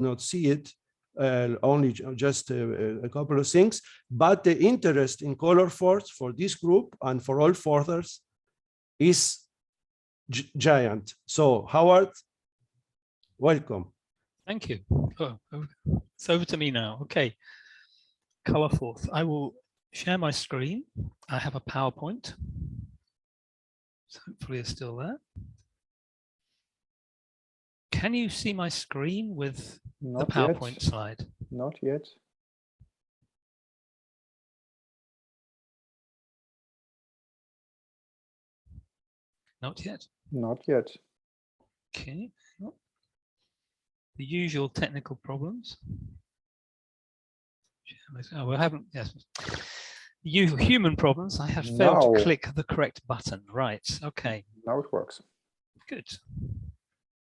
not see it, only just a couple of things, but the interest in Colorforth for this group and for all Forthers is giant. So Howard, welcome. Thank you. Oh, it's over to me now. Okay, Colorforth. I will share my screen. I have a PowerPoint. So hopefully it's still there. Can you see my screen with the PowerPoint slide? Not yet. Not yet. Not yet. Okay. The usual technical problems. Oh, we haven't. Yes. The usual human problems. I have failed to click the correct button. Right. Okay. Now it works. Good.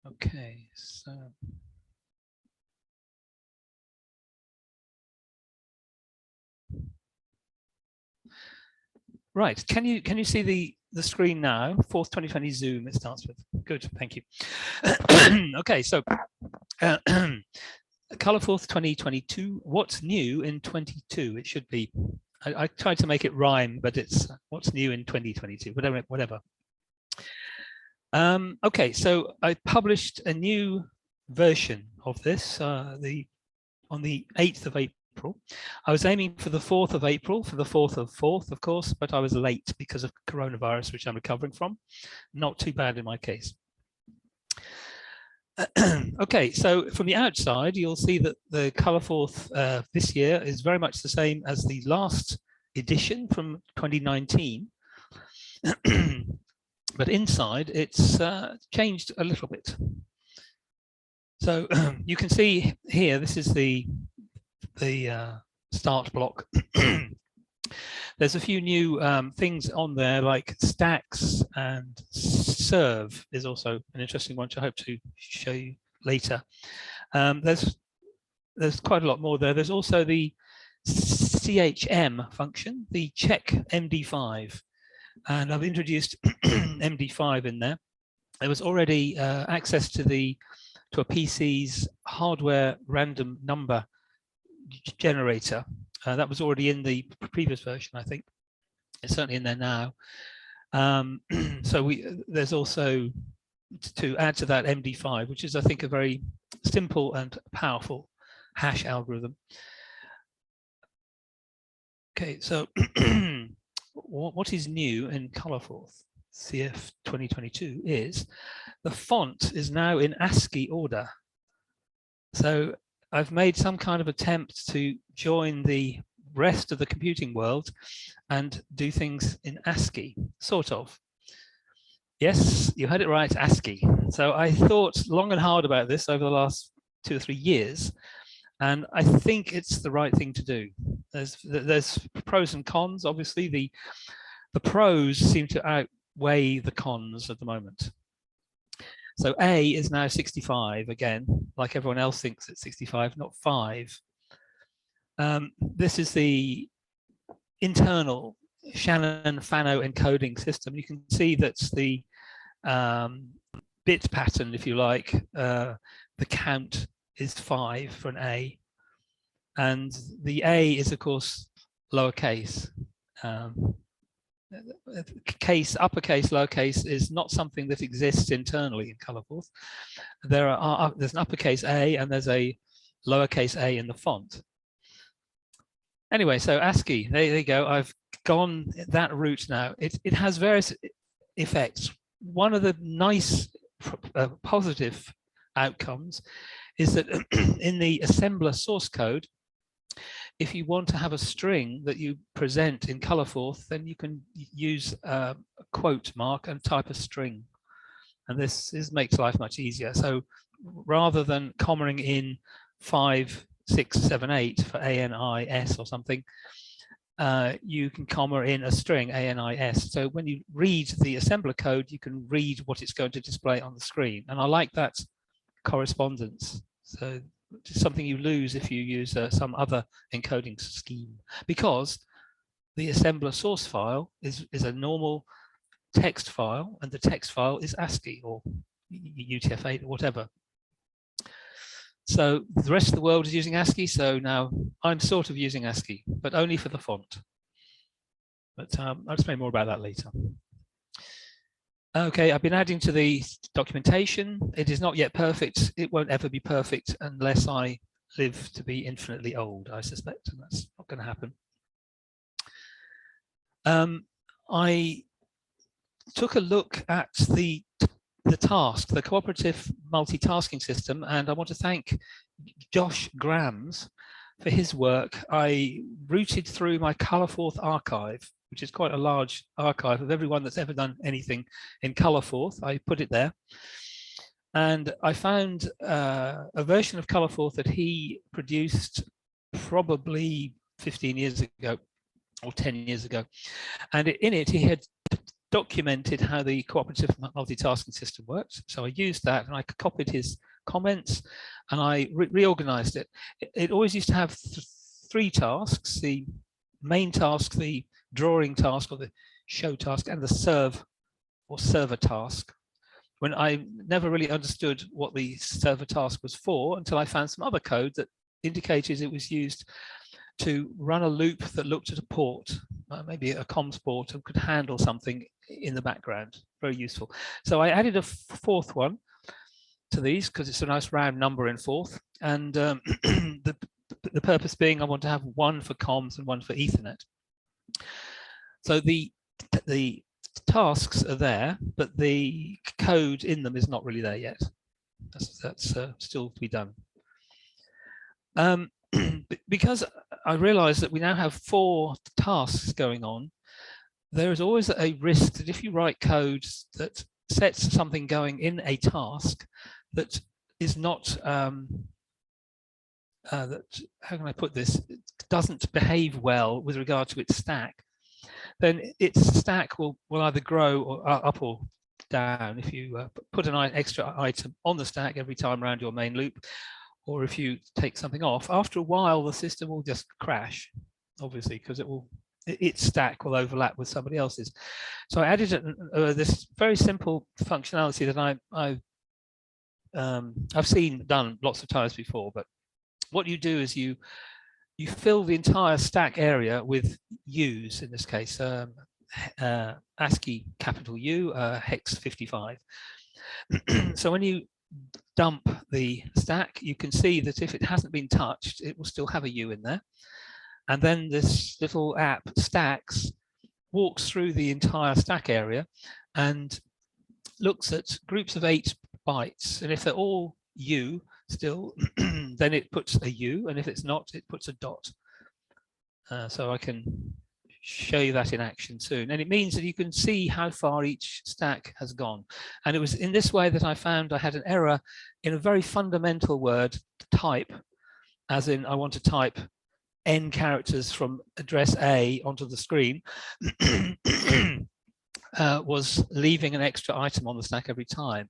Okay. So. Right. Can you see the screen now? Forth2020 Zoom. It starts with. Good. Thank you. Okay. So. Colorforth 2022. What's new in 22? It should be. I tried to make it rhyme, but it's what's new in 2022. Whatever. Okay, so I published a new version of this on the 8th of April. I was aiming for the 4th of April, for the 4th of Forth, of course, but I was late because of coronavirus, which I'm recovering from. Not too bad in my case. Okay, so from the outside, you'll see that the Colorforth this year is very much the same as the last edition from 2019. But inside, it's changed a little bit. So you can see here, this is the start block. There's a few new things on there, like stacks, and serve is also an interesting one, which I hope to show you later. There's quite a lot more there. There's also the CHM function, the check MD5, and I've introduced MD5 in there. There was already access to a PC's hardware random number generator. That was already in the previous version, I think. It's certainly in there now. So there's also to add to that MD5, which is, I think, a very simple and powerful hash algorithm. Okay, so what is new in Colorforth CF 2022 is the font is now in ASCII order. So I've made some kind of attempt to join the rest of the computing world and do things in ASCII, sort of. Yes, you heard it right, ASCII. So I thought long and hard about this over the last 2 or 3 years, and I think it's the right thing to do. There's pros and cons. Obviously, the pros seem to outweigh the cons at the moment. So A is now 65 again, like everyone else thinks it's 65, not 5. This is the internal Shannon-Fano encoding system. You can see that's the bit pattern, if you like. The count is 5 for an A, and the A is, of course, lowercase. Uppercase, lowercase is not something that exists internally in Colorforth. There's an uppercase A and there's a lowercase a in the font. Anyway, so ASCII, there you go. I've gone that route now. It has various effects. One of the nice positive outcomes is that in the assembler source code, if you want to have a string that you present in Colorforth, then you can use a quote mark and type a string. And this makes life much easier. So rather than commaing in 5, 6, 7, 8 for ANIS or something, you can comma in a string ANIS. So when you read the assembler code, you can read what it's going to display on the screen. And I like that correspondence. So it's something you lose if you use some other encoding scheme, because the assembler source file is a normal text file, and the text file is ASCII or UTF-8 or whatever. So the rest of the world is using ASCII. So now I'm sort of using ASCII, but only for the font. But I'll explain more about that later. Okay, I've been adding to the documentation. It is not yet perfect. It won't ever be perfect unless I live to be infinitely old, I suspect, and that's not going to happen. I took a look at the task, the cooperative multitasking system, and I want to thank Josh Grams for his work. I routed through my Colorforth archive, which is quite a large archive of everyone that's ever done anything in Colorforth. I put it there. And I found a version of Colorforth that he produced probably 15 years ago or 10 years ago. And in it, he had documented how the cooperative multitasking system works. So I used that and I copied his comments and I reorganized it. It always used to have three tasks: the main task, the drawing task or the show task, and the serve or server task. When I never really understood what the server task was for until I found some other code that indicated it was used to run a loop that looked at a port, maybe a comms port, and could handle something in the background. Very useful. So I added a fourth one to these because it's a nice round number in Forth. And the purpose being I want to have one for comms and one for Ethernet. So the tasks are there, but the code in them is not really there yet. That's still to be done. Because I realized that we now have 4 tasks going on, there is always a risk that if you write code that sets something going in a task that is not, how can I put this, it doesn't behave well with regard to its stack, then its stack will either grow or up or down if you put an extra item on the stack every time around your main loop, or if you take something off. After a while, the system will just crash, obviously, because its stack will overlap with somebody else's. So I added this very simple functionality that I've seen done lots of times before. But what you do is you fill the entire stack area with U's, in this case, ASCII capital U, hex 55. So when you dump the stack, you can see that if it hasn't been touched, it will still have a U in there. And then this little app Stacks walks through the entire stack area and looks at groups of 8 bytes. And if they're all U still, then it puts a U, and if it's not, it puts a dot. So I can show you that in action soon. And it means that you can see how far each stack has gone. And it was in this way that I found I had an error in a very fundamental word, type, as in I want to type n characters from address A onto the screen, was leaving an extra item on the stack every time.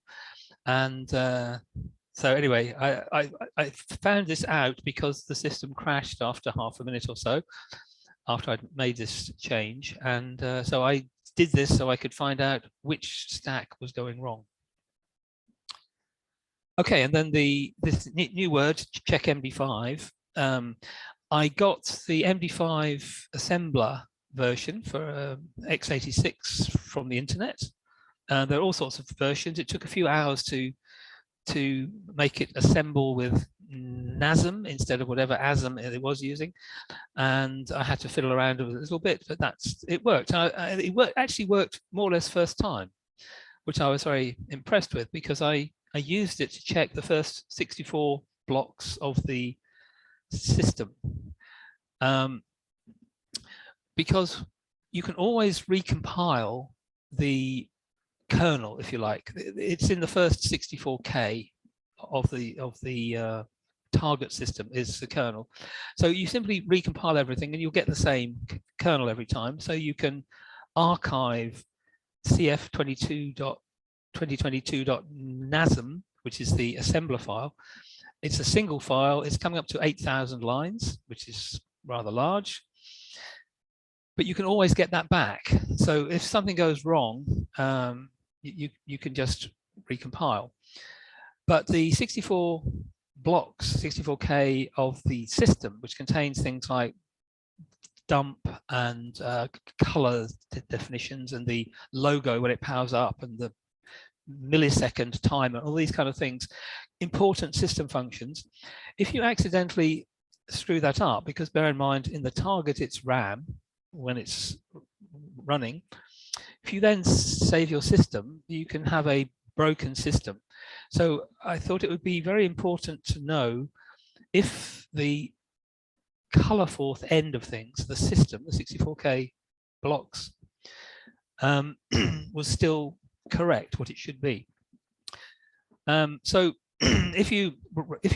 And so anyway, I found this out because the system crashed after half a minute or so, after I'd made this change. And so I did this so I could find out which stack was going wrong. Okay, and then this new word, check MD5. I got the MD5 assembler version for x86 from the internet. There are all sorts of versions. It took a few hours to make it assemble with NASM instead of whatever ASM it was using, and I had to fiddle around with it a little bit, but it worked. It actually worked more or less first time, which I was very impressed with, because I used it to check the first 64 blocks of the system, because you can always recompile the kernel, if you like. It's in the first 64K of the target system is the kernel. So you simply recompile everything and you'll get the same kernel every time. So you can archive cf22.2022.nasm, which is the assembler file. It's a single file. It's coming up to 8,000 lines, which is rather large. But you can always get that back. So if something goes wrong, you can just recompile. But the 64 blocks, 64K of the system, which contains things like dump and color definitions and the logo when it powers up and the millisecond timer, all these kind of things, important system functions. If you accidentally screw that up, because bear in mind in the target it's RAM when it's running, if you then save your system, you can have a broken system. So I thought it would be very important to know if the Colorforth end of things, the system, the 64K blocks, was still correct, what it should be. So if you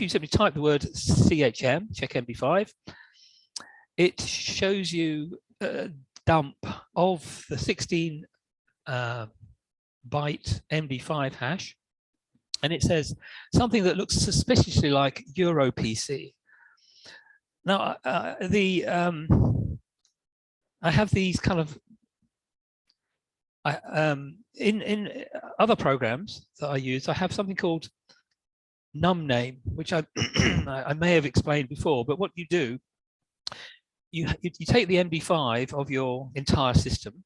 simply type the word CHM, check MD5, it shows you a dump of the 16 byte MD5 hash, and it says something that looks suspiciously like EuroPC. Now, I have these kind of in other programs that I use. I have something called numname, which I I may have explained before. But what you do, you take the MD5 of your entire system,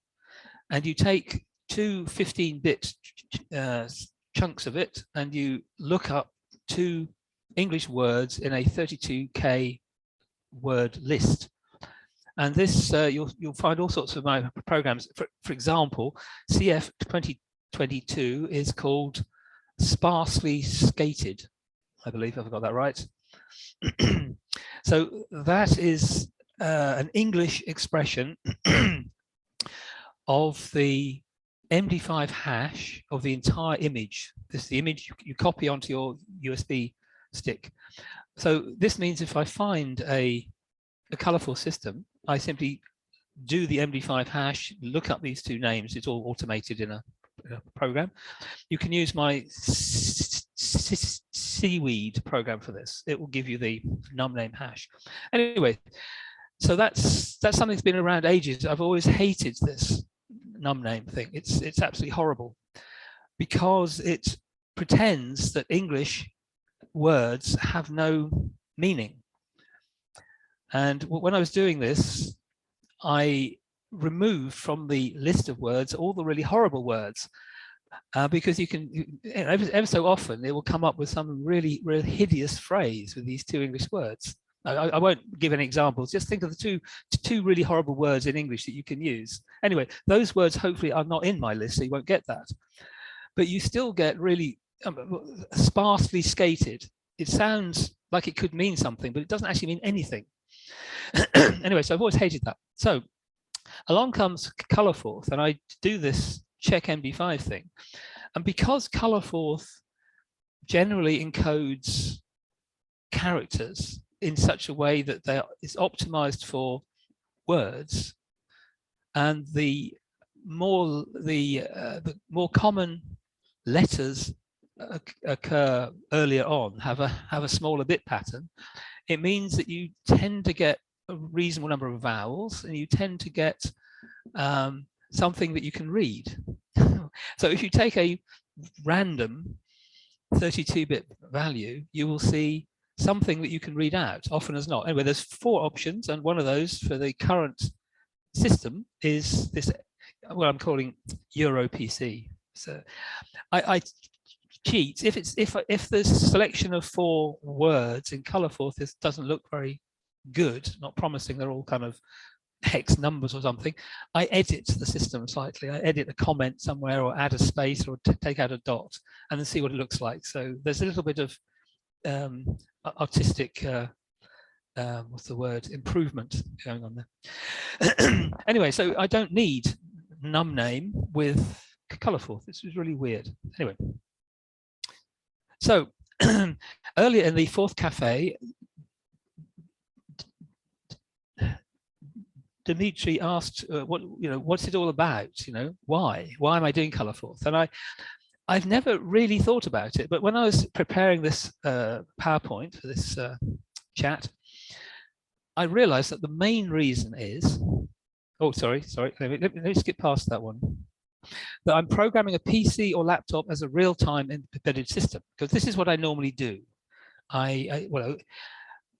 and you take two 15-bit chunks of it, and you look up two English words in a 32K word list. And this you'll find all sorts of my programs. For example, CF2022 is called sparsely skated. I believe I've got that right. So that is an English expression of the MD5 hash of the entire image. This is the image you copy onto your USB stick. So this means if I find a Colorforth system, I simply do the MD5 hash, look up these two names. It's all automated in a program. You can use my seaweed program for this. It will give you the numname hash. Anyway, so that's something that's been around ages. I've always hated this numname thing. It's absolutely horrible because it pretends that English words have no meaning. And when I was doing this, I removed from the list of words all the really horrible words, because you can, ever so often, it will come up with some really hideous phrase with these two English words. I won't give any examples. Just think of the two really horrible words in English that you can use. Anyway, those words hopefully are not in my list, so you won't get that. But you still get really sparsely skated. It sounds like it could mean something, but it doesn't actually mean anything. Anyway, so I've always hated that. So along comes Colorforth, and I do this check MD5 thing. And because Colorforth generally encodes characters in such a way that it's optimized for words, and the more common letters occur earlier on, have a smaller bit pattern, it means that you tend to get a reasonable number of vowels, and you tend to get something that you can read. So if you take a random 32-bit value, you will see something that you can read out, often as not. Anyway, there's 4 options, and one of those for the current system is this, what I'm calling EuroPC. So I cheat if the selection of 4 words in Colorforth doesn't look very good, not promising, they're all kind of hex numbers or something, I edit the system slightly. I edit a comment somewhere, or add a space, or take out a dot, and then see what it looks like. So there's a little bit of artistic what's the word, improvement going on there. Anyway, so I don't need numname with Colorforth. This was really weird. Anyway, so earlier in the Forth Cafe, Dimitri asked, what's it all about? Why am I doing Colorforth? And I've never really thought about it, but when I was preparing this PowerPoint for this chat, I realized that the main reason is, sorry, let me skip past that one, that I'm programming a PC or laptop as a real-time embedded system, because this is what I normally do. well,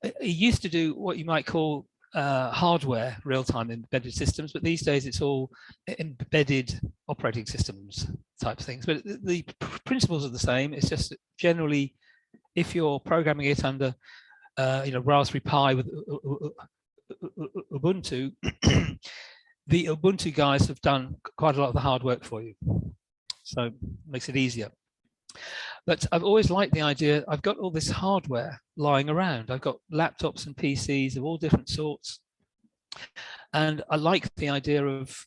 it used to do what you might call hardware real-time embedded systems, but these days it's all embedded operating systems type things. But the principles are the same. It's just that generally, if you're programming it under Raspberry Pi with Ubuntu, the Ubuntu guys have done quite a lot of the hard work for you, so it makes it easier. But I've always liked the idea, I've got all this hardware lying around. I've got laptops and PCs of all different sorts. And I like the idea of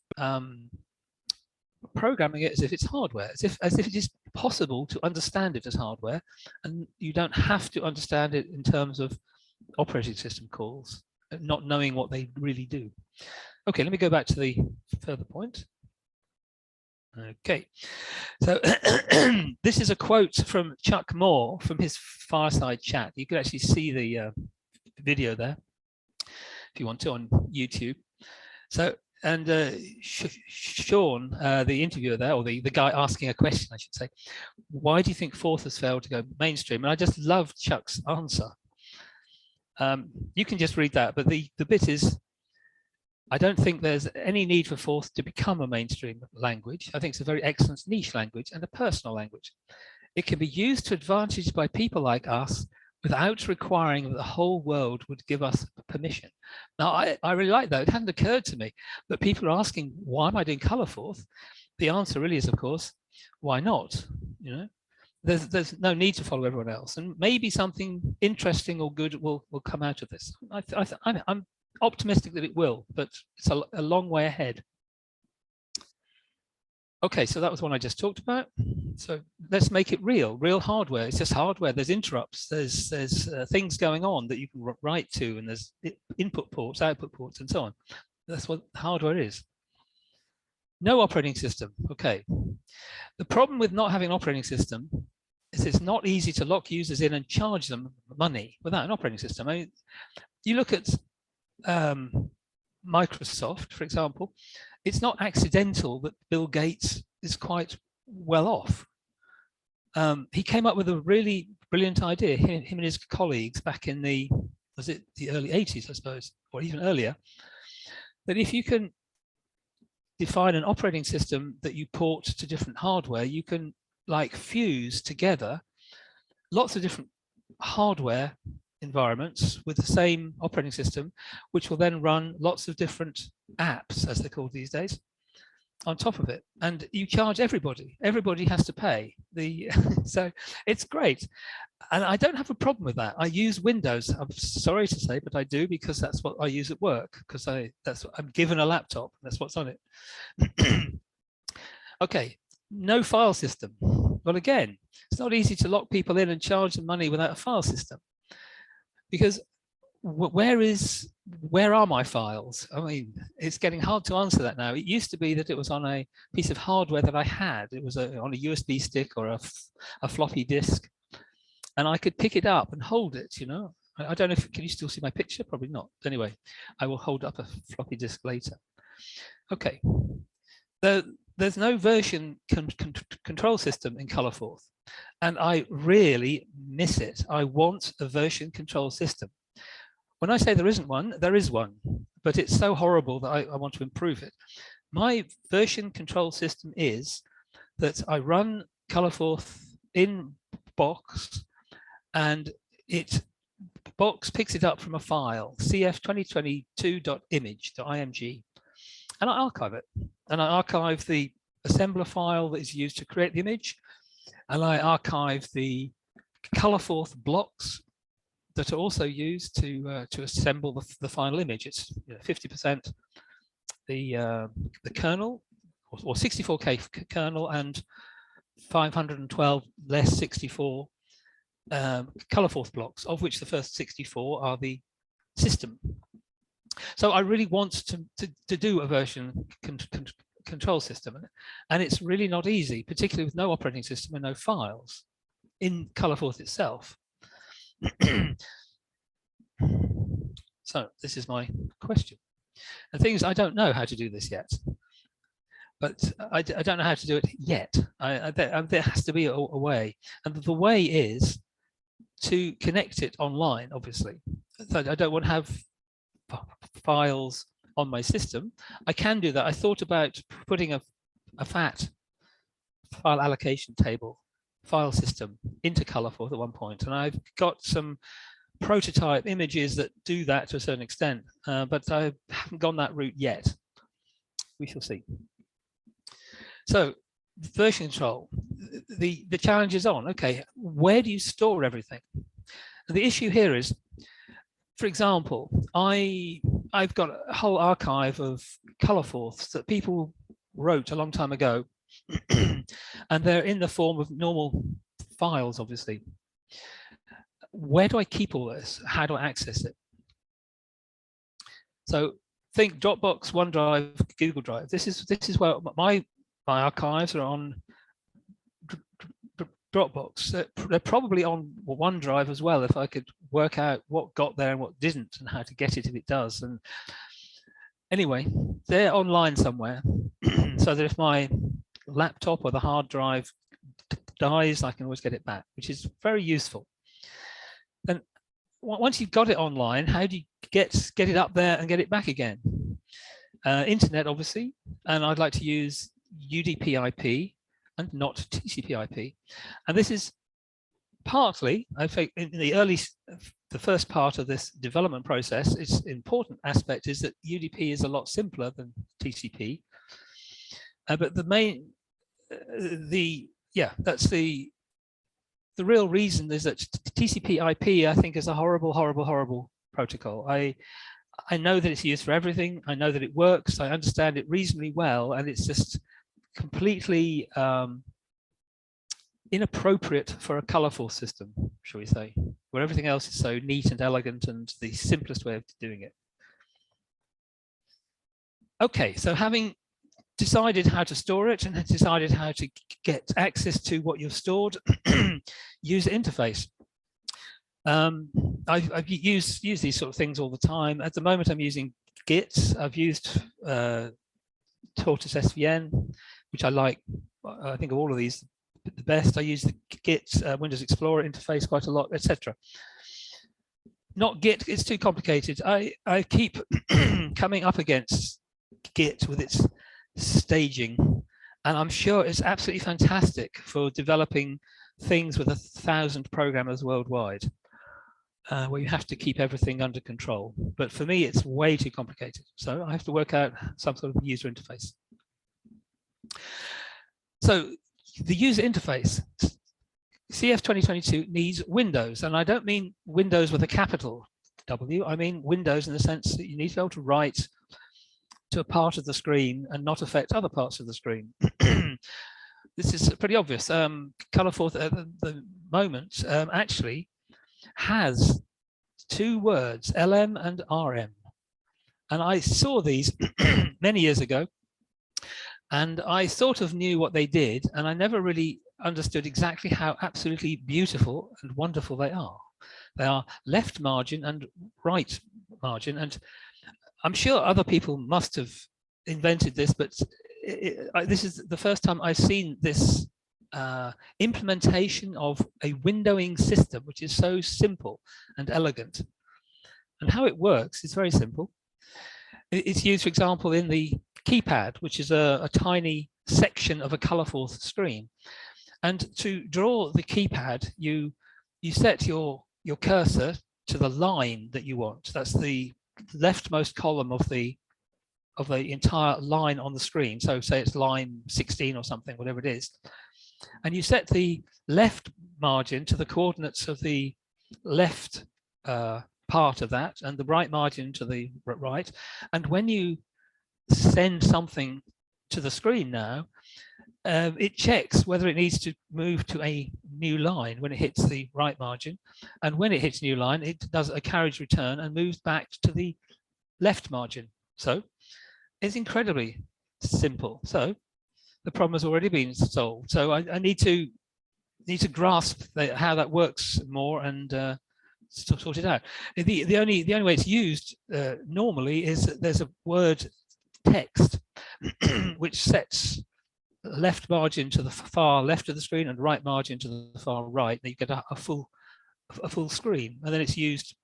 programming it as if it's hardware, as if it is possible to understand it as hardware, and you don't have to understand it in terms of operating system calls, not knowing what they really do. Okay, let me go back to the further point. Okay, so this is a quote from Chuck Moore from his fireside chat. You can actually see the video there if you want to on YouTube. So, and Sean, the interviewer there, or the guy asking a question, I should say, why do you think Forth has failed to go mainstream? And I just love Chuck's answer. You can just read that, but the bit is, I don't think there's any need for Forth to become a mainstream language. I think it's a very excellent niche language and a personal language. It can be used to advantage by people like us without requiring that the whole world would give us permission. Now, I really like that. It hadn't occurred to me, but people are asking, why am I doing Colorforth? The answer really is, of course, why not? You know, there's no need to follow everyone else, and maybe something interesting or good will come out of this. I'm optimistic that it will, but it's a long way ahead. Okay, so that was one I just talked about. So let's make it real hardware. It's just hardware. There's interrupts, there's things going on that you can write to, and there's input ports, output ports, and so on. That's what hardware is. No operating system. Okay. The problem with not having an operating system is it's not easy to lock users in and charge them money without an operating system. I mean, you look at Microsoft, for example, it's not accidental that Bill Gates is quite well off. He came up with a really brilliant idea, him and his colleagues back in the early 80s, I suppose, or even earlier, that if you can define an operating system that you port to different hardware, you can like fuse together lots of different hardware environments with the same operating system, which will then run lots of different apps, as they're called these days, on top of it. And you charge everybody. Everybody has to pay. So it's great. And I don't have a problem with that. I use Windows. I'm sorry to say, but I do, because that's what I use at work, because I'm given a laptop. That's what's on it. Okay, no file system. Well, again, it's not easy to lock people in and charge them money without a file system. Because where are my files? I mean, it's getting hard to answer that now. It used to be that it was on a piece of hardware that I had. It was on a USB stick or a floppy disk, and I could pick it up and hold it. You know, I don't know if can you still see my picture? Probably not. Anyway, I will hold up a floppy disk later. Okay, there's no version control system in Colorforth. And I really miss it. I want a version control system. When I say there isn't one, there is one, but it's so horrible that I want to improve it. My version control system is that I run Colorforth in Box, and Box picks it up from a file, cf2022.image.img, and I archive it. And I archive the assembler file that is used to create the image, and I archive the Colorforth blocks that are also used to assemble the final image. It's 50% the kernel, or 64K kernel, and 512 less 64 Colorforth blocks, of which the first 64 are the system. So I really want to do a version control system, and it's really not easy, particularly with no operating system and no files in Colorforth itself. So this is my question. The thing is, I don't know how to do this yet, but I don't know how to do it yet. There has to be a way, and the way is to connect it online, obviously. So I don't want to have files on my system. I can do that. I thought about putting a FAT, file allocation table, file system into Colorforth at one point, and I've got some prototype images that do that to a certain extent, but I haven't gone that route yet. We shall see. So version control, the challenge is on. Okay, where do you store everything? And the issue here is, for example, I've got a whole archive of Colorforths that people wrote a long time ago, and they're in the form of normal files, obviously. Where do I keep all this? How do I access it? So think Dropbox, OneDrive, Google Drive. This is where my archives are on Dropbox. They're probably on OneDrive as well, if I could work out what got there and what didn't and how to get it if it does. And anyway, they're online somewhere, so that if my laptop or the hard drive dies, I can always get it back, which is very useful. And once you've got it online, how do you get it up there and get it back again? Internet, obviously, and I'd like to use UDP/IP and not TCP/IP. And this is partly, I think, in the first part of this development process, its important aspect is that UDP is a lot simpler than TCP. But the main, that's the real reason is that TCP/IP, I think, is a horrible protocol. I know that it's used for everything. I know that it works. I understand it reasonably well, and it's just completely inappropriate for a Colorforth system, shall we say, where everything else is so neat and elegant and the simplest way of doing it. Okay, so having decided how to store it and decided how to get access to what you've stored, user interface. I've used these sort of things all the time. At the moment, I'm using Git. I've used Tortoise SVN, which I like. I think of all of these the best. I use the Git Windows Explorer interface quite a lot, etc. Not Git, it's too complicated. I keep coming up against Git with its staging, and I'm sure it's absolutely fantastic for developing things with 1,000 programmers worldwide, where you have to keep everything under control. But for me, it's way too complicated. So I have to work out some sort of user interface. So the user interface, CF2022 needs Windows, and I don't mean Windows with a capital W. I mean Windows in the sense that you need to be able to write to a part of the screen and not affect other parts of the screen. This is pretty obvious. Colorforth at the moment actually has two words, LM and RM. And I saw these many years ago, and I sort of knew what they did, and I never really understood exactly how absolutely beautiful and wonderful they are. They are left margin and right margin, and I'm sure other people must have invented this, but this is the first time I've seen this implementation of a windowing system, which is so simple and elegant. And how it works is very simple. It's used, for example, in the keypad, which is a tiny section of a Colorforth screen. And to draw the keypad, you set your cursor to the line that you want. That's the leftmost column of the entire line on the screen. So say it's line 16 or something, whatever it is. And you set the left margin to the coordinates of the left part of that, and the right margin to the right. And when you send something to the screen now, it checks whether it needs to move to a new line when it hits the right margin. And when it hits new line, it does a carriage return and moves back to the left margin. So it's incredibly simple. So the problem has already been solved. So I need to grasp how that works more and sort it out. The only way it's used normally is that there's a word text which sets left margin to the far left of the screen and right margin to the far right. You get a full a full screen, and then it's used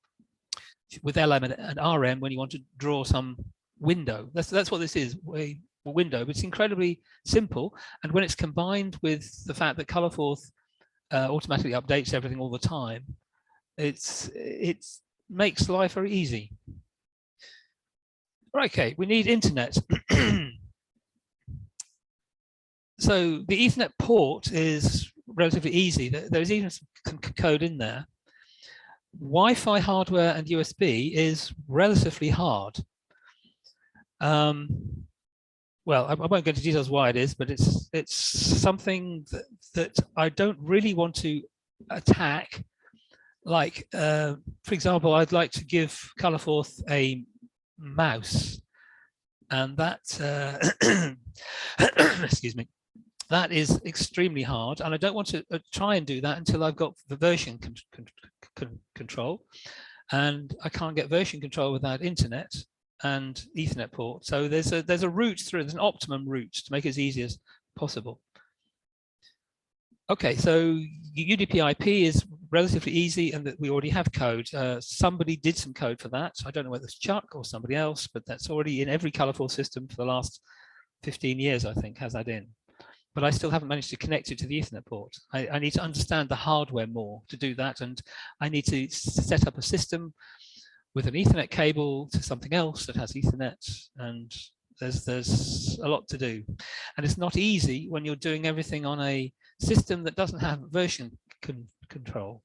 with LM and RM when you want to draw some window. That's what this is, a window. But it's incredibly simple, and when it's combined with the fact that Colorforth automatically updates everything all the time, it makes life very easy. Right, okay, we need internet. So the Ethernet port is relatively easy. There's even some code in there. Wi-Fi hardware and USB is relatively hard. Well, I won't go into details why it is, but it's something that I don't really want to attack. Like, for example, I'd like to give Colorforth a mouse, and that excuse me, that is extremely hard, and I don't want to try and do that until I've got the version control, and I can't get version control without internet and Ethernet port. So there's a route through, there's an optimum route to make it as easy as possible. Okay, so UDP IP is relatively easy, and that we already have code. Somebody did some code for that. I don't know whether it's Chuck or somebody else, but that's already in every Colorforth system for the last 15 years, I think, has that in. But I still haven't managed to connect it to the Ethernet port. I need to understand the hardware more to do that, and I need to set up a system with an Ethernet cable to something else that has Ethernet, and there's a lot to do. And it's not easy when you're doing everything on a system that doesn't have version control.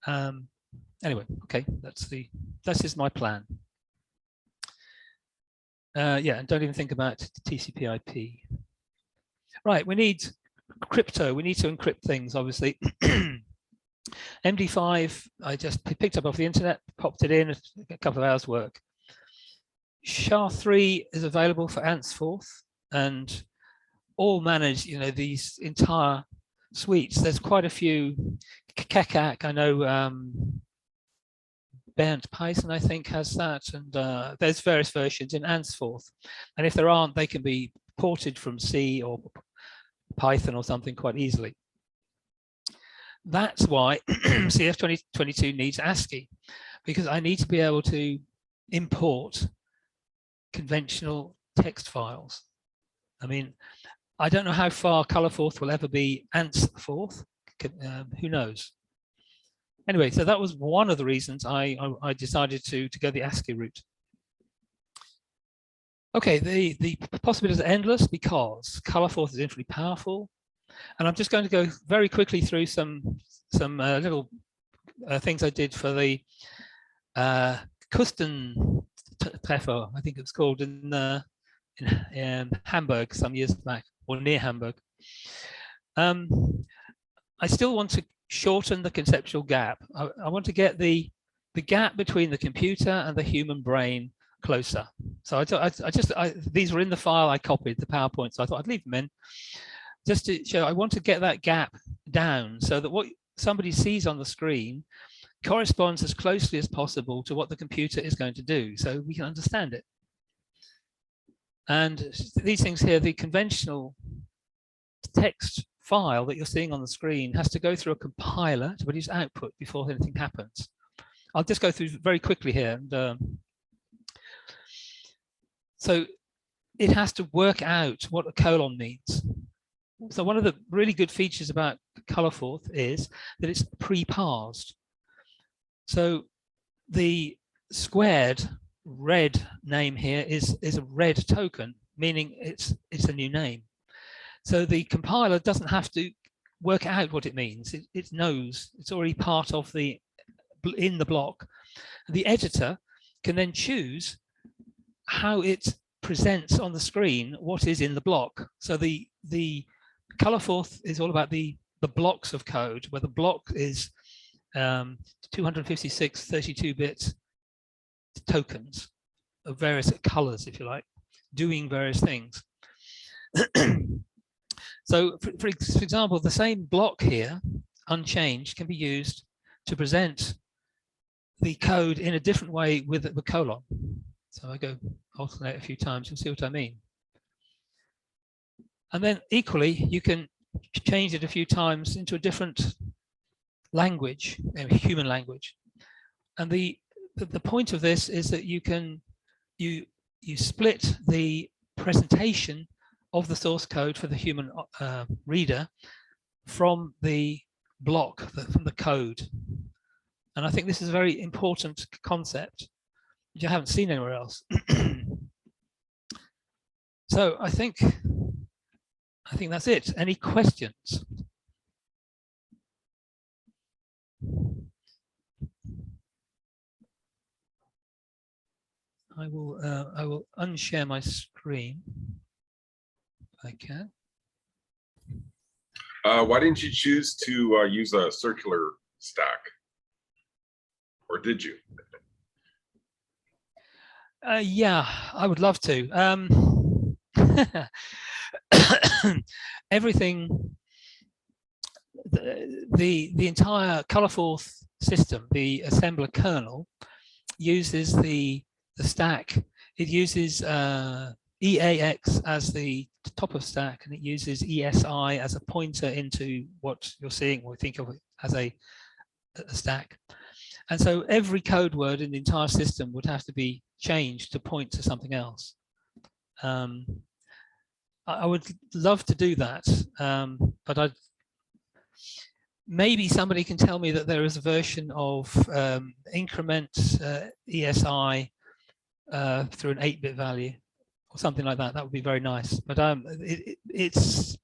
Anyway, okay, this is my plan. Yeah, and don't even think about TCP/IP. Right, we need crypto. We need to encrypt things, obviously. MD5, I just picked up off the internet, popped it in, a couple of hours work. SHA-3 is available for Forth, and all manage, these entire suites. There's quite a few. Kekak, I know Bernd Python, I think, has that, and there's various versions in Forth. And if there aren't, they can be ported from C or Python or something quite easily. That's why CF2022 needs ASCII, because I need to be able to import conventional text files. I mean, I don't know how far Colorforth will ever be Forth. Who knows? Anyway, so that was one of the reasons I decided to go the ASCII route. Okay, the possibilities are endless because Colorforth is infinitely powerful, and I'm just going to go very quickly through some little things I did for the Kustentreffer, I think it was called, in Hamburg some years back, or near Hamburg. I still want to shorten the conceptual gap. I want to get the gap between the computer and the human brain closer. So these were in the file I copied, the PowerPoint, so I thought I'd leave them in just to show I want to get that gap down so that what somebody sees on the screen corresponds as closely as possible to what the computer is going to do, so we can understand it. And these things here, the conventional text file that you're seeing on the screen has to go through a compiler to produce output before anything happens. I'll just go through very quickly here. And, so it has to work out what a colon means. So one of the really good features about Colorforth is that it's pre-parsed. So the squared red name here is a red token, meaning it's a new name. So the compiler doesn't have to work out what it means. It knows it's already part of in the block. The editor can then choose how it presents on the screen what is in the block. So the Colorforth is all about the blocks of code, where the block is 256 32-bit tokens of various colors, if you like, doing various things. So for example, the same block here, unchanged, can be used to present the code in a different way with the colon. So I go alternate a few times, you'll see what I mean. And then equally, you can change it a few times into a different language, human language. And the point of this is that you split the presentation of the source code for the human reader from the block, from the code. And I think this is a very important concept, which I haven't seen anywhere else. So I think that's it. Any questions? I will unshare my screen if I can. Why didn't you choose to use a circular stack? Or did you? Yeah, I would love to. Everything, the entire Colorforth system, the assembler kernel, uses the stack. It uses EAX as the top of stack, and it uses ESI as a pointer into what you're seeing, or think of it as a stack. And so every code word in the entire system would have to be changed to point to something else. I would love to do that, but maybe somebody can tell me that there is a version of increment ESI through an 8-bit value or something like that. That would be very nice, but it's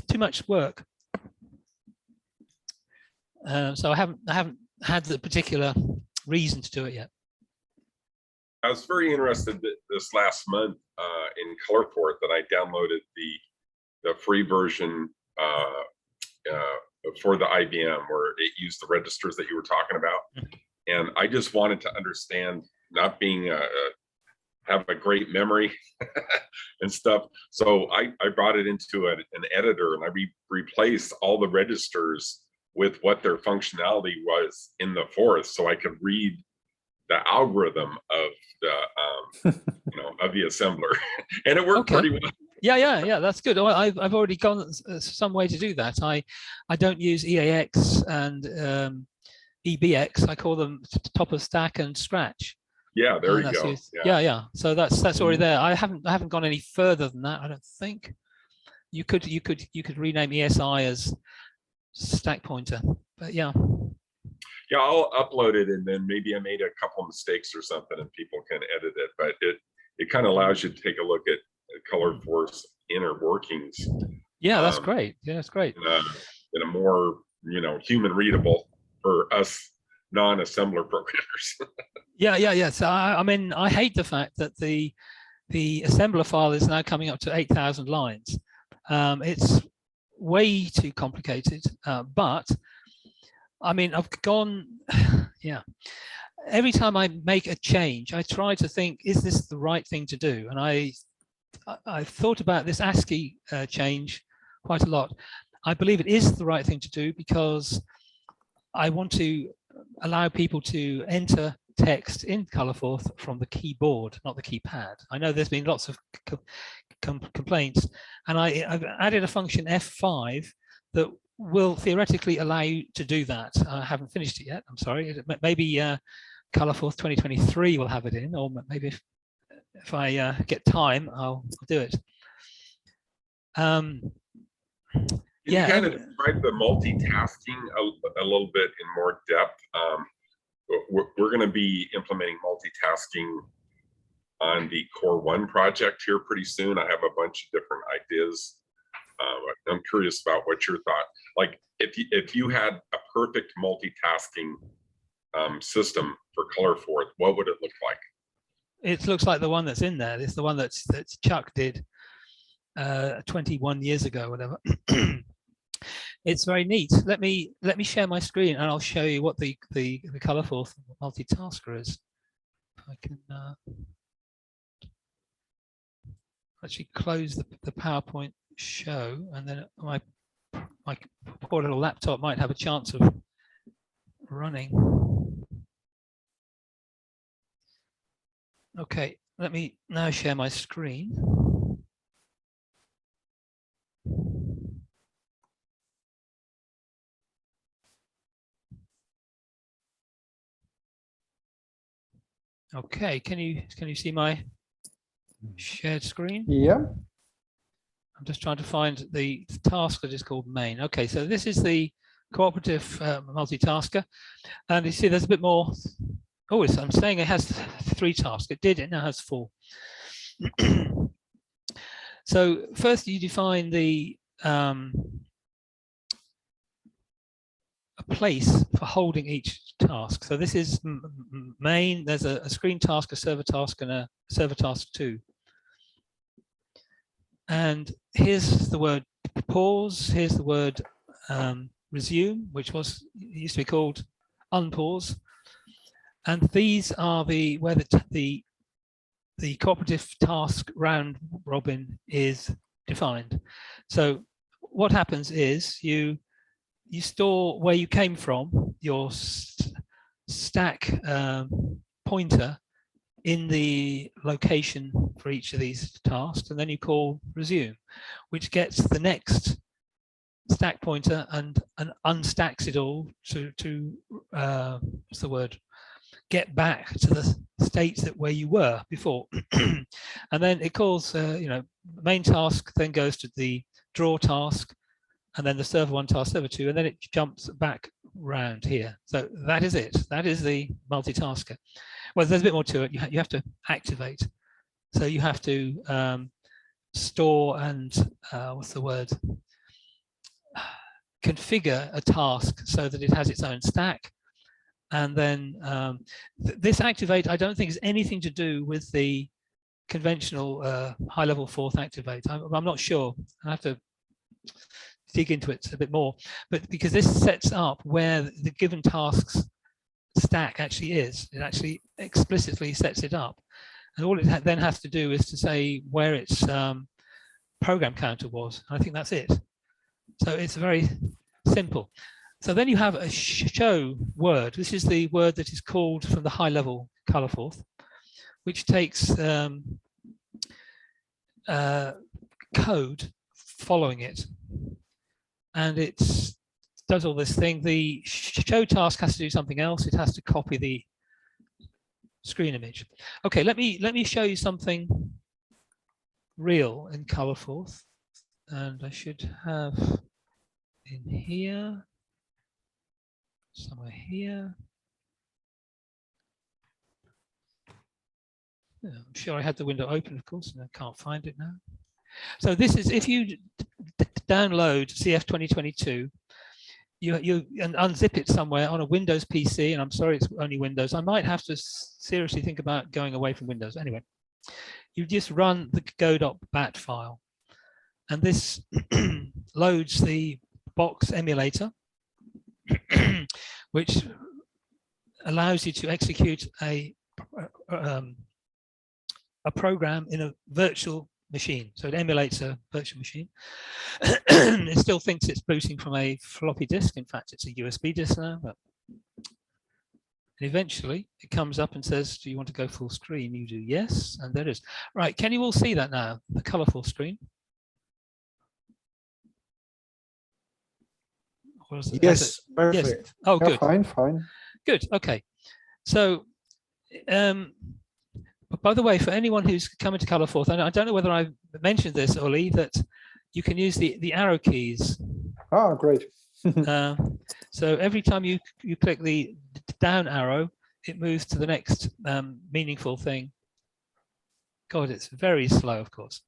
too much work. So I haven't had the particular reason to do it yet. I was very interested that this last month in Colorforth that I downloaded the free version for the IBM, where it used the registers that you were talking about. And I just wanted to understand, not being have a great memory and stuff. So I brought it into an editor, and I replaced all the registers with what their functionality was in the Forth, so I could read the algorithm of the of the assembler, and it worked pretty well. Yeah, that's good. I've already gone some way to do that. I don't use EAX and EBX. I call them top of stack and scratch. Yeah, there you go. Yeah. So that's already there. I haven't gone any further than that, I don't think. You could rename ESI as stack pointer, but yeah. Yeah, I'll upload it, and then maybe I made a couple of mistakes or something, and people can edit it. But it kind of allows you to take a look at Colorforth's inner workings. Yeah, that's great. Yeah, that's great. In a more human readable for us non-assembler programmers. Yeah. So I mean, I hate the fact that the assembler file is now coming up to 8,000 lines. It's way too complicated, but I mean, I've gone, yeah. Every time I make a change, I try to think, is this the right thing to do? And I've thought about this ASCII change quite a lot. I believe it is the right thing to do because I want to allow people to enter text in Colorforth from the keyboard, not the keypad. I know there's been lots of complaints, and I've added a function F5 that will theoretically allow you to do that. I haven't finished it yet, I'm sorry. Maybe Colorforth 2023 will have it in, or maybe if I get time, I'll do it. You kind of describe the multitasking a little bit in more depth. We're going to be implementing multitasking on the Core 1 project here pretty soon. I have a bunch of different ideas. I'm curious about what your thought. Like, if you had a perfect multitasking system for Colorforth, what would it look like? It looks like the one that's in there. It's the one that Chuck did 21 years ago, whatever. It's very neat. Let me share my screen, and I'll show you what the Colorforth multitasker is. If I can actually close the PowerPoint show, and then my poor little laptop might have a chance of running. Okay, let me now share my screen. Okay, can you see my shared screen? Yeah. I'm just trying to find the task that is called main. Okay, so this is the cooperative multitasker, and you see there's a bit more. Oh, I'm saying it has 3 tasks. It now has 4. So first you define the a place for holding each task. So this is main. There's a screen task, a server task, and a server task 2. And here's the word pause. Here's the word resume, which used to be called unpause. And these are where the cooperative task round robin is defined. So what happens is you store where you came from, your stack pointer in the location for each of these tasks, and then you call resume, which gets the next stack pointer and unstacks it all to what's the word? Get back to the state where you were before. And then it calls, main task, then goes to the draw task, and then the server 1 task, server 2, and then it jumps back round here. So that is it. That is the multitasker. Well, there's a bit more to it. You have to activate. So you have to store and what's the word? Configure a task so that it has its own stack. And then this activate, I don't think is anything to do with the conventional high-level Forth activate. I'm not sure. I have to dig into it a bit more, but because this sets up where the given tasks stack actually is, it actually explicitly sets it up, and all it then has to do is to say where its program counter was. I think that's it. So it's very simple. So then you have a show word. This is the word that is called from the high level Colorforth, which takes code following it, and it does all this thing. The show task has to do something else. It has to copy the screen image. Okay, let me show you something real in Colorforth, and I should have in here, somewhere here. Yeah, I'm sure I had the window open, of course, and I can't find it now. So this is, if you download CF2022, you and unzip it somewhere on a Windows PC, and I'm sorry it's only Windows. I might have to seriously think about going away from Windows. Anyway, you just run the go.bat file, and this loads the box emulator, which allows you to execute a program in a virtual machine. So it emulates a virtual machine. It still thinks it's booting from a floppy disk. In fact, it's a USB disk now. But eventually, it comes up and says, do you want to go full screen? You do yes, and there it is. Right, can you all see that now, the colorful screen? Yes, perfect. Yes. Oh, Yeah, good. fine. Good, okay. So, by the way, for anyone who's coming to Colorforth, I don't know whether I mentioned this, Oli, that you can use the arrow keys. Ah, great. So every time you click the down arrow, it moves to the next meaningful thing. God, it's very slow, of course.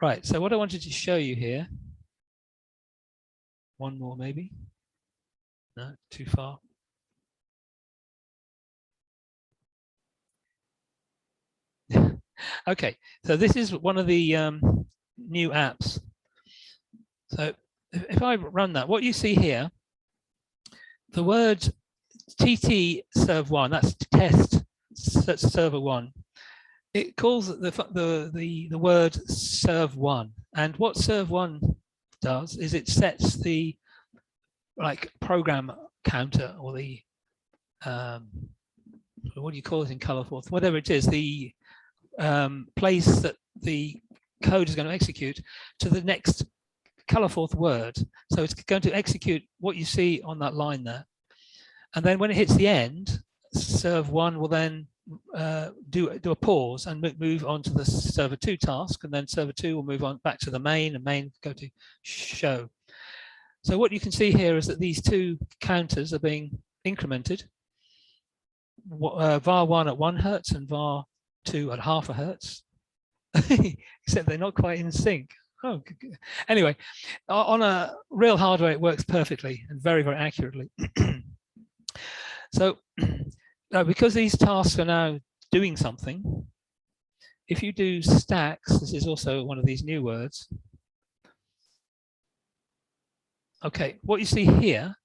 Right, so what I wanted to show you here, one more maybe. No, too far. Okay, so this is one of the new apps. So if I run that, what you see here, the word TT serve 1, that's test server 1. It calls the word serve 1, and what serve 1 does is it sets the program counter, or the what do you call it in Colorforth? Whatever it is, the place that the code is going to execute to the next Colorforth word. So it's going to execute what you see on that line there. And then when it hits the end, serve 1 will then do a pause and move on to the server 2 task, and then server 2 will move on back to the main, and main go to show. So what you can see here is that these two counters are being incremented. var1 at 1 hertz and var2 at half a hertz, except they're not quite in sync. Oh, anyway, on a real hardware, it works perfectly and very, very accurately. So because these tasks are now doing something, if you do stacks, this is also one of these new words. Okay, what you see here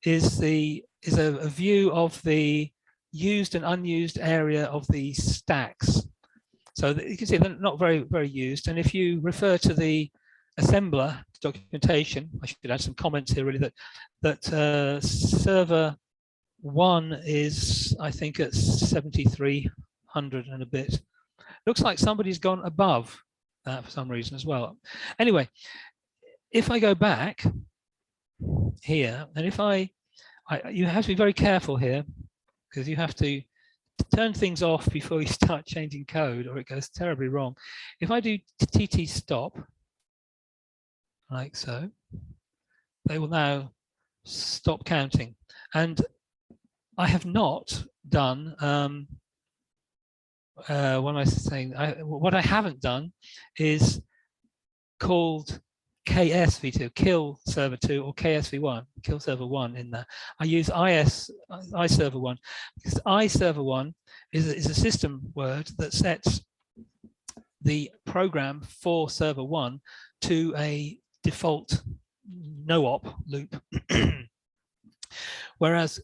is a view of the used and unused area of the stacks. So you can see they're not very, very used. And if you refer to the assembler documentation, I should add some comments here really, that server 1 is, I think, at 7,300 and a bit. Looks like somebody's gone above that for some reason as well. Anyway, if I go back here, and if you have to be very careful here, because you have to turn things off before you start changing code, or it goes terribly wrong. If I do TT stop, like so, they will now stop counting. And I have not done, what am I saying? What I haven't done is called KSV2, kill server 2, or KSV1, kill server 1 in there. I use iServer1 because iServer1 is a system word that sets the program for server 1 to a default no-op loop. Whereas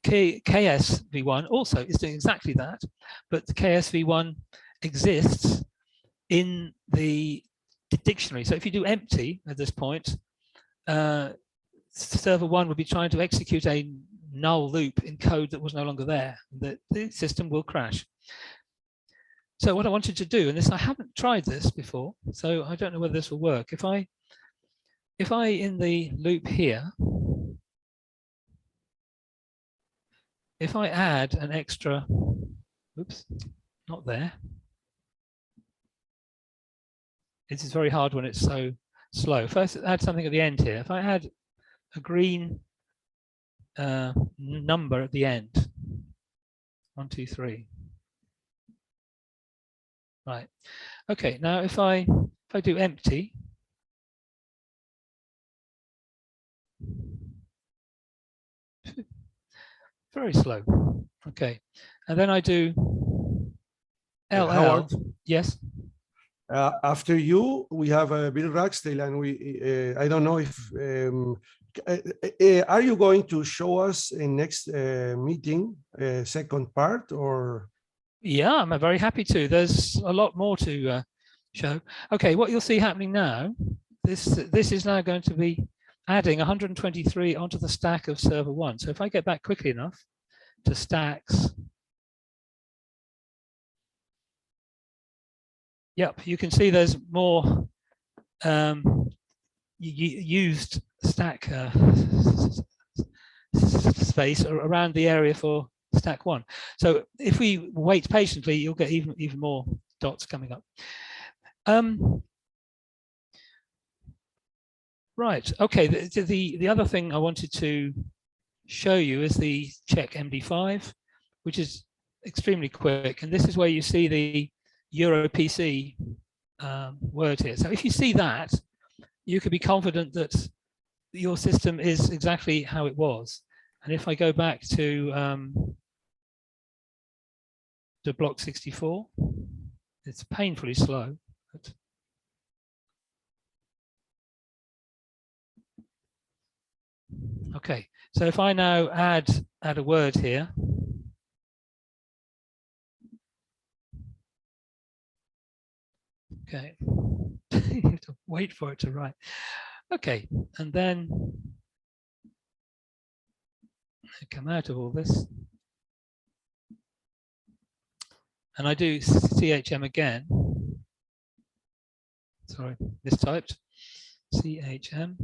KSV1 also is doing exactly that, but the KSV1 exists in the dictionary. So if you do empty at this point, server 1 would be trying to execute a null loop in code that was no longer there. The system will crash. So what I wanted to do, and this I haven't tried this before, so I don't know whether this will work. If I in the loop here, if I add an extra, oops, not there. It is very hard when it's so slow. First, add something at the end here. If I add a green number at the end, 1, 2, 3. Right. Okay. Now, if I do empty, very slow. Okay. And then I do LL. Howard, yes. After you, we have Bill Ragsdale, and I don't know if are you going to show us in next meeting second part, or? Yeah, I'm very happy to. There's a lot more to show. Okay, what you'll see happening now, this is now going to be adding 123 onto the stack of server 1. So if I get back quickly enough to stacks, yep, you can see there's more used stack space around the area for stack 1. So if we wait patiently, you'll get even more dots coming up. Right. Okay. The other thing I wanted to show you is the check MD5, which is extremely quick, and this is where you see the EuroPC word here. So if you see that, you can be confident that your system is exactly how it was. And if I go back to block 64, it's painfully slow. But okay, so if I now add a word here, okay, you have to wait for it to write. Okay, and then I come out of all this, and I do CHM again. Sorry, mistyped. CHM.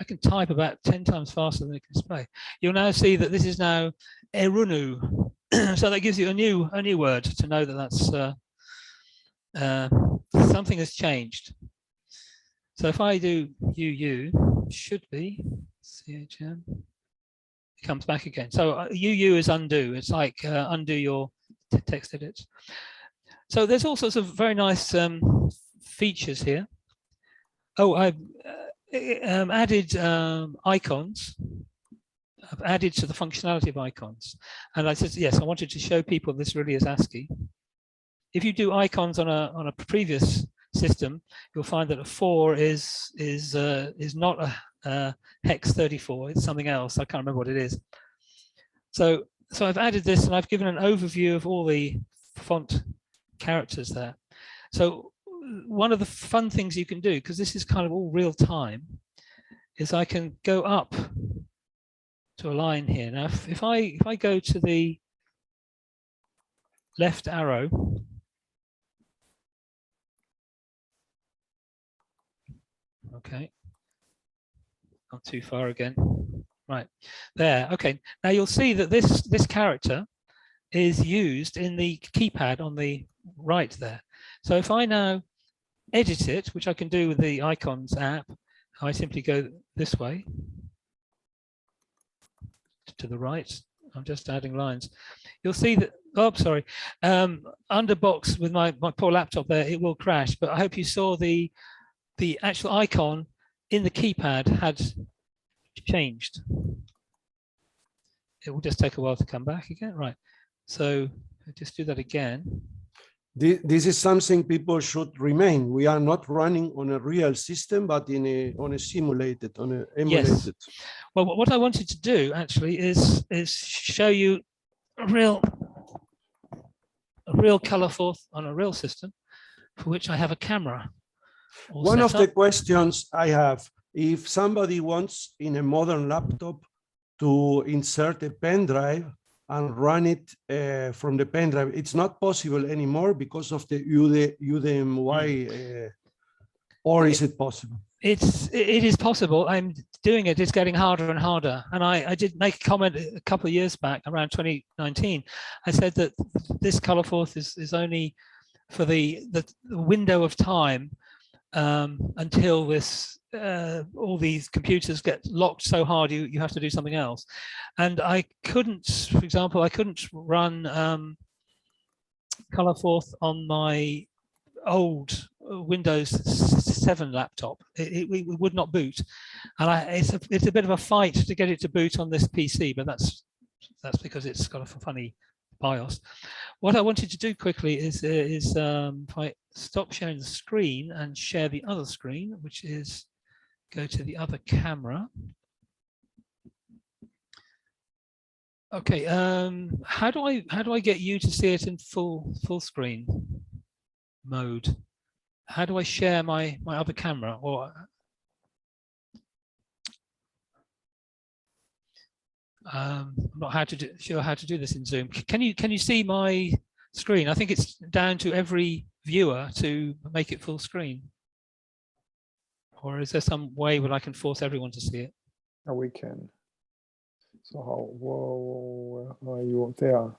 I can type about 10 times faster than it can display. You'll now see that this is now Erunu So that gives you a new word to know that that's something has changed. So if I do UU, should be CHM, it comes back again. So UU is undo. It's like undo your text edits. So there's all sorts of very nice features here. Oh, I've added icons. I've added to the functionality of icons. And I said, yes, I wanted to show people this really is ASCII. If you do icons on a previous system, you'll find that a 4 is not a hex 34. It's something else. I can't remember what it is. So I've added this, and I've given an overview of all the font characters there. So one of the fun things you can do, because this is kind of all real time, is I can go up to a line here. Now, if I go to the left arrow, okay, not too far again, right there. Okay, now you'll see that this character is used in the keypad on the right there. So if I now edit it, which I can do with the icons app, I simply go this way to the right. I'm just adding lines. You'll see that, oh, sorry, under box with my poor laptop there, it will crash, but I hope you saw the actual icon in the keypad had changed. It will just take a while to come back again, right? So just do that again. This is something people should remain. We are not running on a real system, but on a simulated, on a emulated. Yes. Well, what I wanted to do actually is show you a real Colorforth on a real system, for which I have a camera. One of the questions I have, if somebody wants in a modern laptop to insert a pen drive and run it from the pen drive, it's not possible anymore because of the UDMY, or is it possible? It is possible. I'm doing it. It's getting harder and harder. And I did make a comment a couple of years back, around 2019. I said that this Colorforth is only for the window of time until this all these computers get locked so hard you have to do something else. And I couldn't, for example, I couldn't run Colorforth on my old Windows 7 laptop. It would not boot, and it's a bit of a fight to get it to boot on this PC, but that's because it's got a funny BIOS. What I wanted to do quickly is if I stop sharing the screen and share the other screen, which is go to the other camera. Okay, how do I get you to see it in full screen mode? How do I share my other camera? Or I'm not sure how to do this in Zoom. Can you see my screen? I think it's down to every viewer to make it full screen. Or is there some way where I can force everyone to see it? Oh, we can. So how are you there?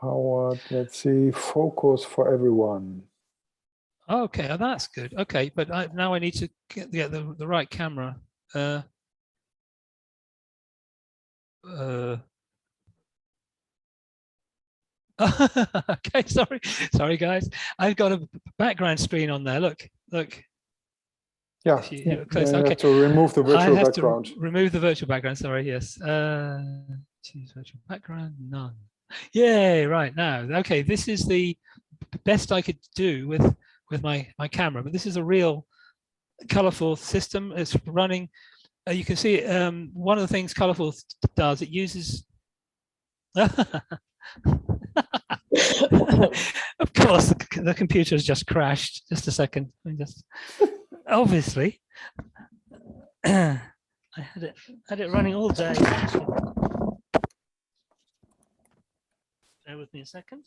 Howard, let's see, focus for everyone. Okay, oh, that's good. Okay, but now I need to get the right camera. Okay, sorry guys. I've got a background screen on there. Look. Yeah, you okay. Okay. To remove the virtual background. Remove the virtual background. Sorry. Yes. Choose virtual background. None. Yay! Right now. Okay. This is the best I could do with my camera, but this is a real Colorforth system. It's running. You can see one of the things Colorforth does. It uses. Of course, the computer has just crashed. Just a second. Obviously, I had it running all day. Bear with me a second.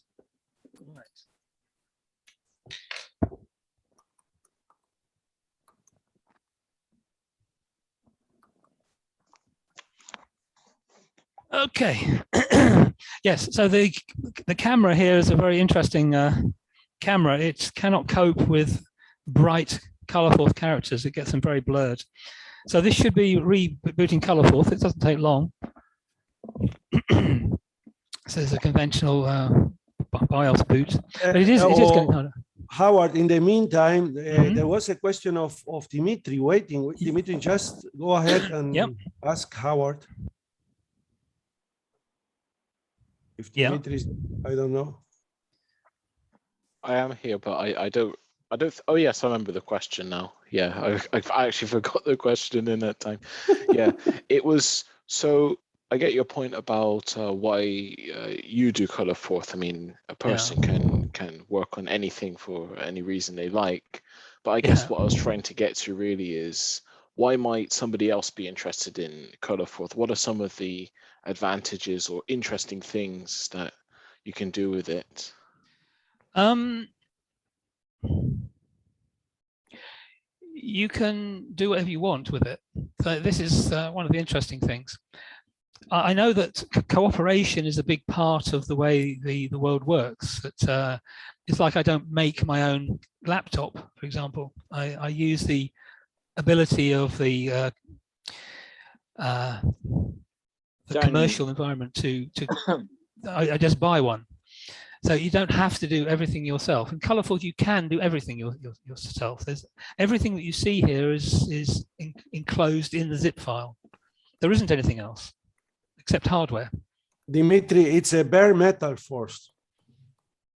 Right. Okay. Yes, so the camera here is a very interesting camera. It cannot cope with bright Colorforth characters. It gets them very blurred. So this should be rebooting Colorforth. It doesn't take long. So there's a conventional BIOS boot, but it is going. Howard, in the meantime, there was a question of Dimitri waiting. Dimitri, just go ahead and ask Howard. If Dimitri is, I don't know. I am here, but I don't. Oh yes, I remember the question now. Yeah, I actually forgot the question in that time. Yeah, it was. So I get your point about why you do Colorforth. I mean, a person can work on anything for any reason they like. But I guess what I was trying to get to really is, why might somebody else be interested in Colorforth? What are some of the advantages or interesting things that you can do with it? You can do whatever you want with it. So this is one of the interesting things. I know that cooperation is a big part of the way the world works. That it's like I don't make my own laptop, for example. I use the ability of the commercial environment to I just buy one. So you don't have to do everything yourself. In Colorforth, you can do everything yourself. There's everything that you see here is enclosed in the zip file. There isn't anything else except hardware. Dimitri, it's a bare metal force.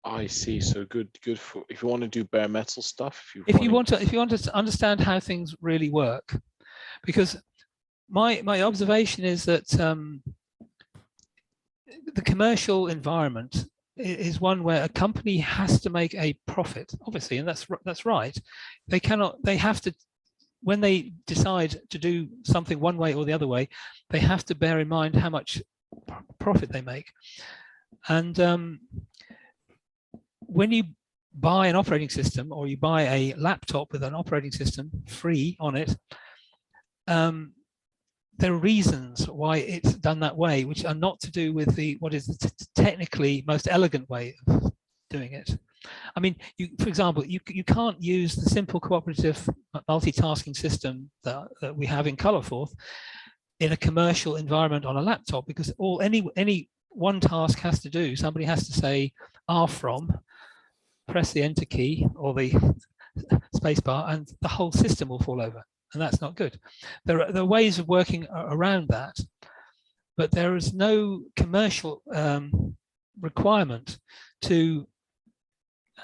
I see. So good for if you want to do bare metal stuff. If you want to understand how things really work, because my observation is that the commercial environment is one where a company has to make a profit, obviously, and that's right. They have to, when they decide to do something one way or the other way, they have to bear in mind how much profit they make. And when you buy an operating system, or you buy a laptop with an operating system free on it, there are reasons why it's done that way, which are not to do with what is the technically most elegant way of doing it. I mean, for example, you can't use the simple cooperative multitasking system that we have in Colorforth in a commercial environment on a laptop, because any one task has to do, somebody has to say from, press the enter key or the space bar, and the whole system will fall over. And that's not good. There are ways of working around that, but there is no commercial requirement to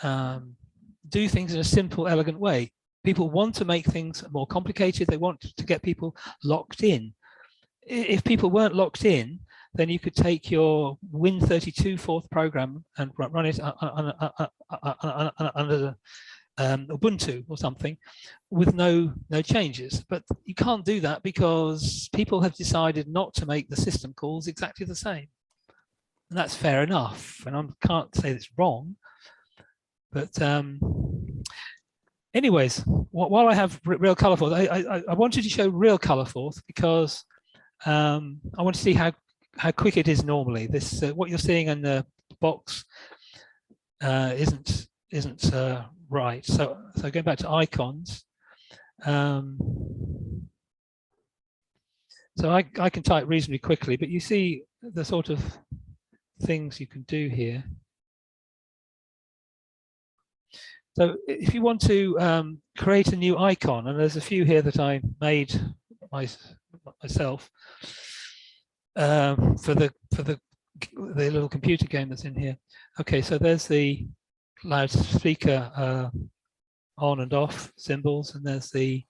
do things in a simple, elegant way. People want to make things more complicated. They want to get people locked in. If people weren't locked in, then you could take your Win32 Forth program and run it under Ubuntu or something with no changes. But you can't do that because people have decided not to make the system calls exactly the same. And that's fair enough. And I can't say it's wrong. But anyways, while I have real Colorforth, I wanted to show real Colorforth because I want to see how quick it is normally. This what you're seeing in the box isn't right. So going back to icons, so I can type reasonably quickly, but you see the sort of things you can do here. So if you want to create a new icon, and there's a few here that I made myself for the little computer game that's in here. Okay, so there's the loudspeaker on and off symbols, and there's the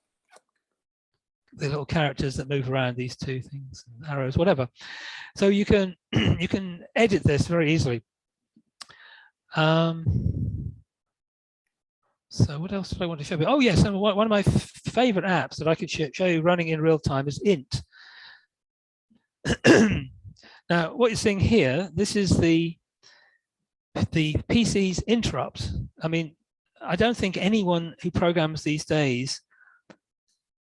little characters that move around, these two things, arrows, whatever. So you can you can edit this very easily. So what else did I want to show you? Oh yes, and one of my favorite apps that I could show you running in real time is Int. Now what you're seeing here, this is the PC's interrupt. I mean, I don't think anyone who programs these days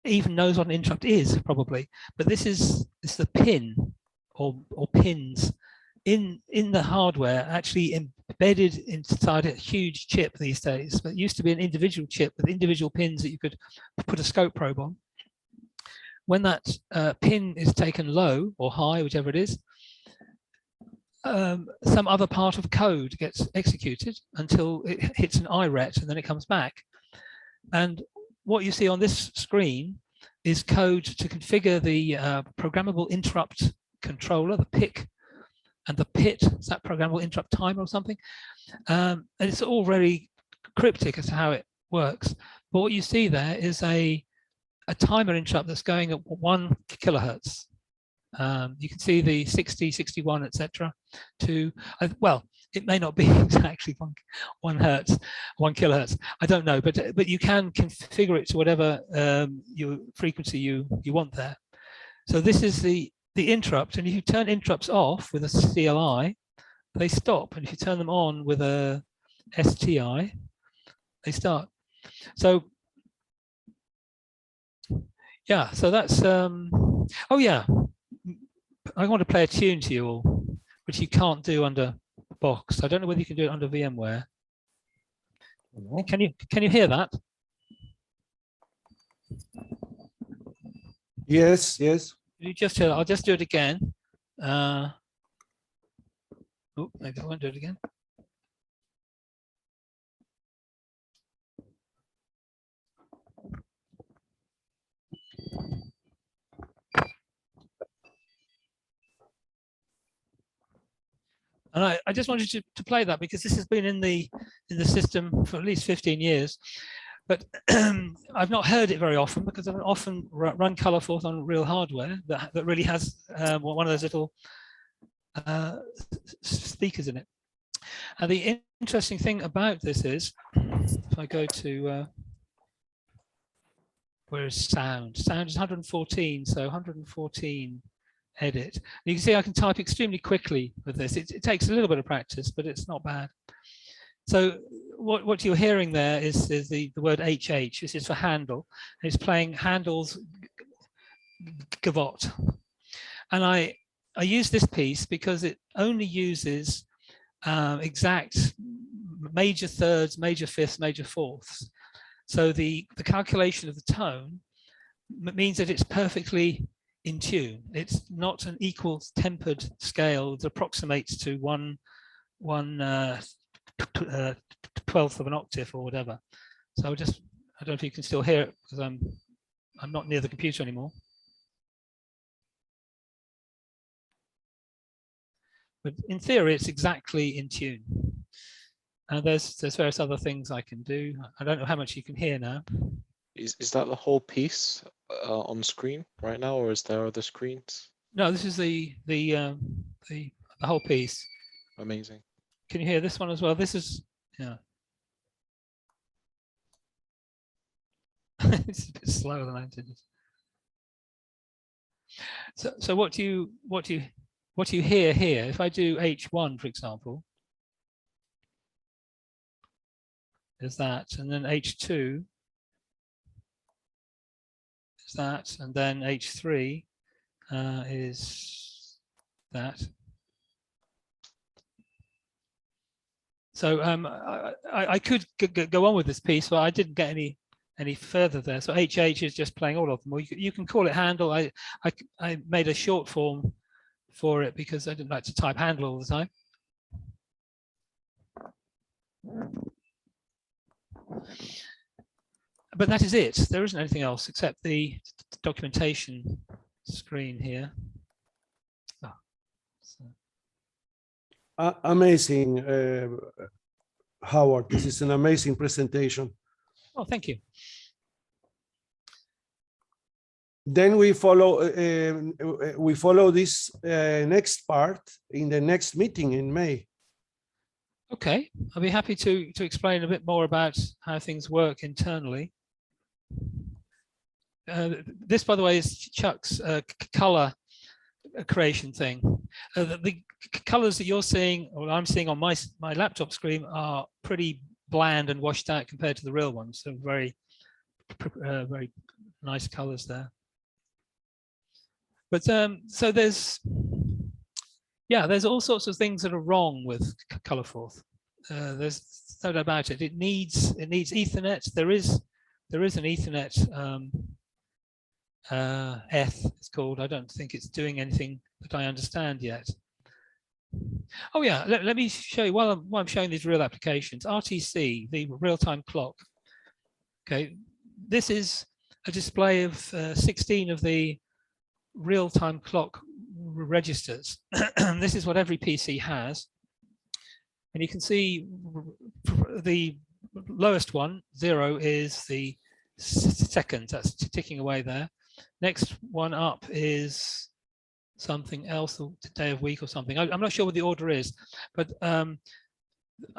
even knows what an interrupt is, probably, but this is the pin or pins in the hardware actually embedded inside a huge chip these days. But it used to be an individual chip with individual pins that you could put a scope probe on. When that pin is taken low or high, whichever it is, some other part of code gets executed until it hits an IRET, and then it comes back. And what you see on this screen is code to configure the programmable interrupt controller, the PIC, and the PIT, is that programmable interrupt timer or something? And it's all very cryptic as to how it works. But what you see there is a timer interrupt that's going at 1 kilohertz. You can see the 60, 61, etc. to, well, it may not be exactly 1 kilohertz. I don't know, but you can configure it to whatever your frequency you want there. So this is the interrupt, and if you turn interrupts off with a CLI, they stop, and if you turn them on with a STI, they start. So yeah, so that's oh yeah, I want to play a tune to you all, which you can't do under Box. I don't know whether you can do it under VMware. No. Can you hear that? Yes, yes. You just hear, I'll just do it again. Oh, maybe I won't do it again. And I just wanted to play that because this has been in the system for at least 15 years, but I've not heard it very often because I don't often run Colorforth on real hardware that really has one of those little speakers in it. And the interesting thing about this is, if I go to where is sound? Sound is 114, so 114. Edit. You can see I can type extremely quickly with this. It takes a little bit of practice, but it's not bad. So what you're hearing there is the word HH. This is for handle. It's playing Handel's Gavotte. And I use this piece because it only uses exact major thirds, major fifths, major fourths. So the calculation of the tone means that it's perfectly in tune. It's not an equal tempered scale that approximates to one 12th of an octave or whatever. So I don't know if you can still hear it because I'm not near the computer anymore. But in theory, it's exactly in tune. And there's various other things I can do. I don't know how much you can hear now. Is that the whole piece on screen right now, or is there other screens? No, this is the whole piece. Amazing. Can you hear this one as well? This is, yeah. It's a bit slower than I intended. So what do you hear here? If I do H1, for example, is that, and then H2 is that, and then H3 is that. So I could go on with this piece, but I didn't get any further there. So HH is just playing all of them. Or you can call it handle. I made a short form for it because I didn't like to type handle all the time. But that is it. There isn't anything else except the documentation screen here. Oh, so. Amazing, Howard. This is an amazing presentation. Oh, thank you. Then we follow this next part in the next meeting in May. Okay, I'll be happy to explain a bit more about how things work internally. This, by the way, is Chuck's color creation thing. The colors that you're seeing, or I'm seeing on my laptop screen, are pretty bland and washed out compared to the real ones. So very nice colors there. But so there's Yeah, there's all sorts of things that are wrong with Colorforth. There's no doubt about it. It needs Ethernet. There is an Ethernet Eth, it's called. I don't think it's doing anything that I understand yet. Oh yeah, let me show you while I'm showing these real applications. RTC, the real-time clock. Okay, this is a display of 16 of the real-time clock registers. This is what every PC has. And you can see the lowest one, 0, is the second. That's ticking away there. Next one up is something else, the day of week or something. I'm not sure what the order is, but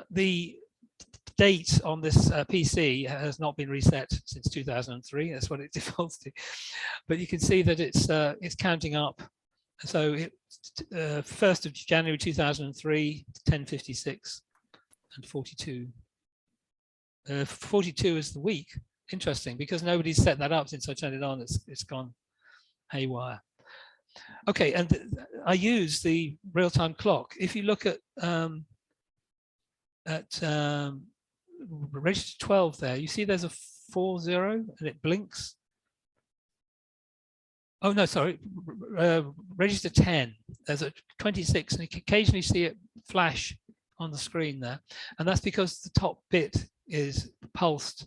the date on this PC has not been reset since 2003. That's what it defaults to. But you can see that it's counting up. So 1st of January 2003, 10:56 and 42. 42 is the week. Interesting, because nobody's set that up since I turned it on. It's gone haywire. Okay, and I use the real-time clock. If you look at register 12 there, you see there's a 40 and it blinks. Oh no, sorry, register 10. There's a 26, and you can occasionally see it flash on the screen there, and that's because the top bit is pulsed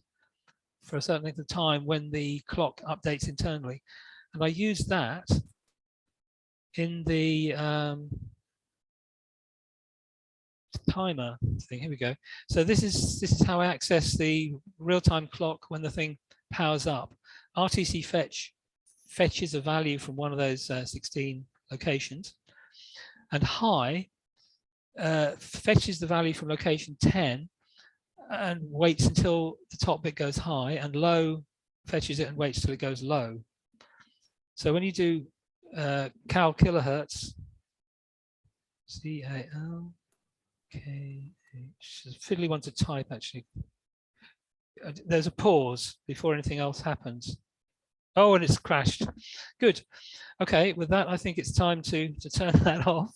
for a certain length of time when the clock updates internally, and I use that in the timer thing. Here we go. So this is how I access the real-time clock when the thing powers up. RTC fetches a value from one of those 16 locations, and high fetches the value from location 10 and waits until the top bit goes high, and low fetches it and waits till it goes low. So when you do cal kilohertz, CALKH, fiddly one to type actually. There's a pause before anything else happens. Oh, and it's crashed. Good. Okay, with that, I think it's time to turn that off.